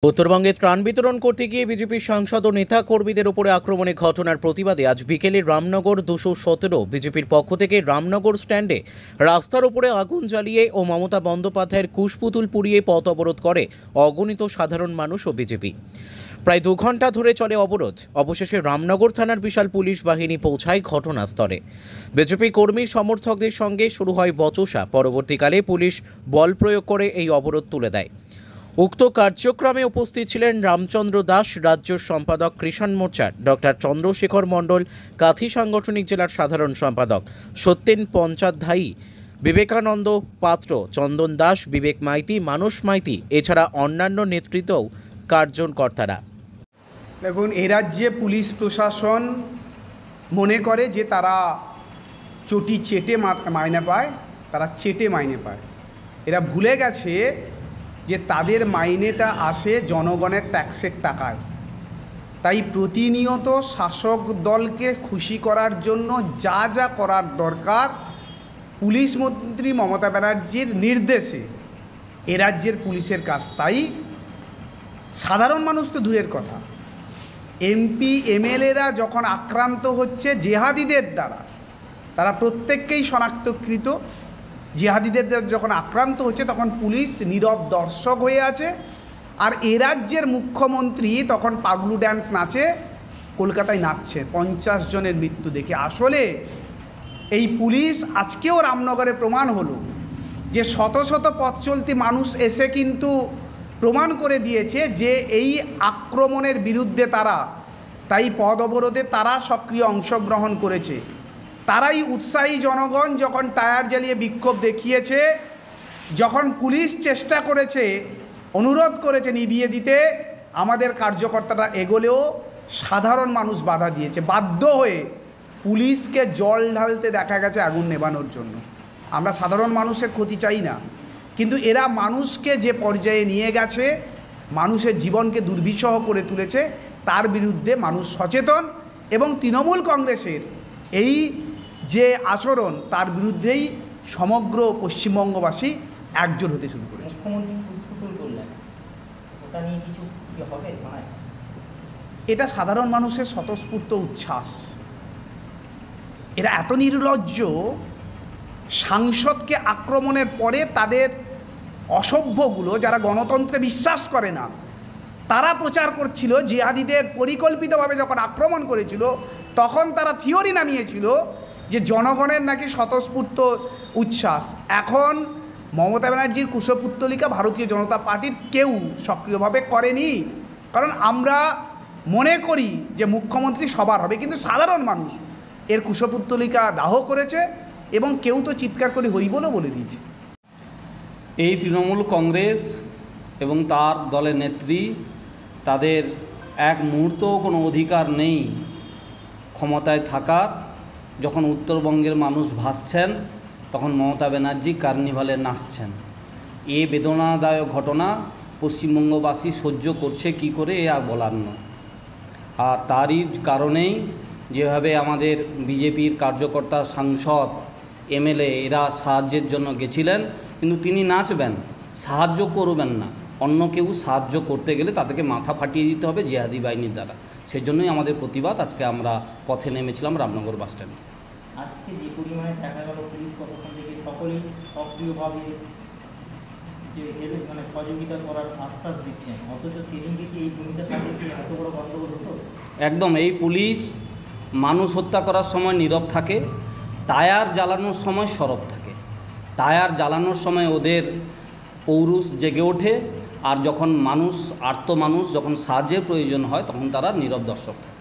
উত্তরবঙ্গে ত্রাণ বিতরণ করতে গিয়ে বিজেপি সাংসদ ও নেতা কর্মীদের উপরে আক্রমণের ঘটনার প্রতিবাদে আজ বিকেলে রামনগর 217 বিজেপির পক্ষ থেকে রামনগর স্ট্যান্ডে রাস্তার উপরে আগুন জ্বালিয়ে ও মমতা বন্দ্যোপাধ্যায়ের কুশপুতুল পুড়িয়ে পথ অবরোধ করে অগণিত সাধারণ মানুষ ও বিজেপি। প্রায় 2 ঘন্টা ধরে চলে অবরোধ। অবশেষে রামনগর থানার বিশাল পুলিশ বাহিনী পৌঁছায় ঘটনাস্থলে। বিজেপি কর্মী সমর্থকদের সঙ্গে শুরু হয় বচসা। পরবর্তীকালে পুলিশ বল প্রয়োগ করে এই অবরোধ তুলে দেয়। উক্ত কার্যক্রমে উপস্থিত ছিলেন রামচন্দ্র দাস, রাজ্য সম্পাদক কৃষাণ মোর্চার, ডক্টর চন্দ্রশেখর মণ্ডল, কাথি সাংগঠনিক জেলার সাধারণ সম্পাদক সত্যেন পঞ্চাধ্যায়ী, বিবেকানন্দ পাত্র, চন্দন দাস, বিবেক মাইতি, মানস মাইতি, এছাড়া অন্যান্য নেতৃত্বও কার্যকর্তারা। দেখুন, এ রাজ্যে পুলিশ প্রশাসন মনে করে যে তারা চটি চেটে মাইনে পায়, তারা চেটে মাইনে পায়। এরা ভুলে গেছে যে তাদের মাইনেটা আসে জনগণের ট্যাক্সের টাকায়। তাই প্রতিনিয়ত শাসক দলকে খুশি করার জন্য যা যা করার দরকার পুলিশ মন্ত্রী মমতা ব্যানার্জির নির্দেশে এ রাজ্যের পুলিশের কাজ তাই। সাধারণ মানুষ তো দূরের কথা, এমপি এমএলএরা যখন আক্রান্ত হচ্ছে জেহাদিদের দ্বারা, তারা প্রত্যেককেই শনাক্তকৃত, জিহাদিদের যখন আক্রান্ত হচ্ছে তখন পুলিশ নীরব দর্শক হয়ে আছে। আর এ রাজ্যের মুখ্যমন্ত্রী তখন পাগলু ড্যান্স নাচে, কলকাতায় নাচছে 50 জনের মৃত্যু দেখে। আসলে এই পুলিশ আজকেও রামনগরে প্রমাণ হলো যে শত শত পথ চলতি মানুষ এসে কিন্তু প্রমাণ করে দিয়েছে যে এই আক্রমণের বিরুদ্ধে তাই পদ অবরোধে তারা সক্রিয় অংশগ্রহণ করেছে। তারাই উৎসাহী জনগণ যখন টায়ার জ্বালিয়ে বিক্ষোভ দেখিয়েছে, যখন পুলিশ চেষ্টা করেছে, অনুরোধ করেছে নিভিয়ে দিতে, আমাদের কার্যকর্তারা এগোলেও সাধারণ মানুষ বাধা দিয়েছে। বাধ্য হয়ে পুলিশকে জল ঢালতে দেখা গেছে আগুন নেভানোর জন্য। আমরা সাধারণ মানুষের ক্ষতি চাই না, কিন্তু এরা মানুষকে যে পর্যায়ে নিয়ে গেছে, মানুষের জীবনকে দুর্বিষহ করে তুলেছে, তার বিরুদ্ধে মানুষ সচেতন। এবং তৃণমূল কংগ্রেসের এই যে আচরণ, তার বিরুদ্ধেই সমগ্র পশ্চিমবঙ্গবাসী একজোট হতে শুরু করেছে। এটা সাধারণ মানুষের স্বতঃস্ফূর্ত উচ্ছ্বাস। এরা এত নির্লজ্জ, সাংসদকে আক্রমণের পরে তাদের অসভ্যগুলো যারা গণতন্ত্রে বিশ্বাস করে না, তারা প্রচার করছিল জিহাদিদের পরিকল্পিতভাবে যখন আক্রমণ করেছিল তখন তারা থিওরি নামিয়েছিল যে জনগণের নাকি স্বতঃস্ফূর্ত উচ্ছ্বাস। এখন মমতা ব্যানার্জির কুশপুত্তলিকা ভারতীয় জনতা পার্টির কেউ সক্রিয়ভাবে করেনি, কারণ আমরা মনে করি যে মুখ্যমন্ত্রী সবার হবে, কিন্তু সাধারণ মানুষ এর কুশপুত্তলিকা দাহ করেছে এবং কেউ তো চিৎকার করে হরিবোলও বলে দিয়েছে। এই তৃণমূল কংগ্রেস এবং তার দলের নেত্রী, তাদের এক মুহূর্তও কোনো অধিকার নেই ক্ষমতায় থাকার। যখন উত্তরবঙ্গের মানুষ ভাসছেন তখন মমতা ব্যানার্জি কার্নিভালে নাচছেন। এ বেদনাদায়ক ঘটনা পশ্চিমবঙ্গবাসী সহ্য করছে কি করে, এ আর বলার নয়। আর তারই কারণেই যেভাবে আমাদের বিজেপির কার্যকর্তা, সাংসদ, এমএলএ এরা সাহায্যের জন্য গেছিলেন, কিন্তু তিনি নাচবেন, সাহায্য করবেন না। অন্য কেউ সাহায্য করতে গেলে তাদেরকে মাথা ফাটিয়ে দিতে হবে জিহাদি বাহিনীর দ্বারা। সেই জন্যই আমাদের প্রতিবাদ। আজকে আমরা পথে নেমেছিলাম রামনগর বাস স্ট্যান্ডে। আজকে যে পরিমাণে দেখা গেল পুলিশ প্রশাসন থেকে সকলেই সক্রিয়ভাবে যে সহযোগিতা করার আশ্বাস দিচ্ছেন, অথচ সেদিনকে কি এই ভূমিকা থাকে কি এত বড় গণ্ডগোল হতো? একদম। এই পুলিশ মানুষ হত্যা করার সময় নীরব থাকে, টায়ার জ্বালানোর সময় সরব থাকে। টায়ার জ্বালানোর সময় ওদের পৌরুষ জেগে ওঠে, আর যখন মানুষ, আর্ত মানুষ যখন সাহায্যের প্রয়োজন হয় তখন তারা নীরব দর্শক থাকে।